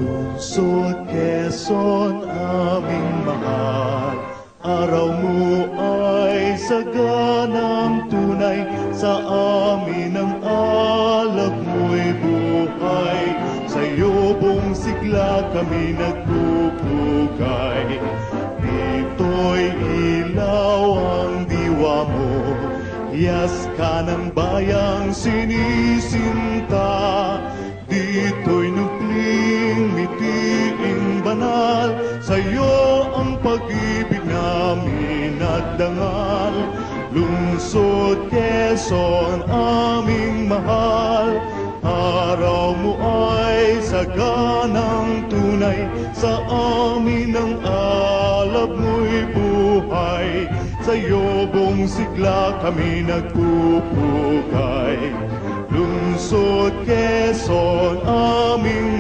Lungsod Quezon, aming mahal, araw mo ay saganang tunay, sa amin ang alab mo'y buhay, sa iyong sigla kami nagpupugay. Dito'y ilaw ang diwa mo, hiyas ka ng bayang sinisinta. Dito'y nukling mitiing banal, sa'yo ang pag-ibig namin nagdangal. Lungsod Quezon, aming mahal, araw mo ay saganang tunay, sa amin ang alab mo'y buhay, sa iyong sigla kami nagpupugay. Lungsod Quezon, aming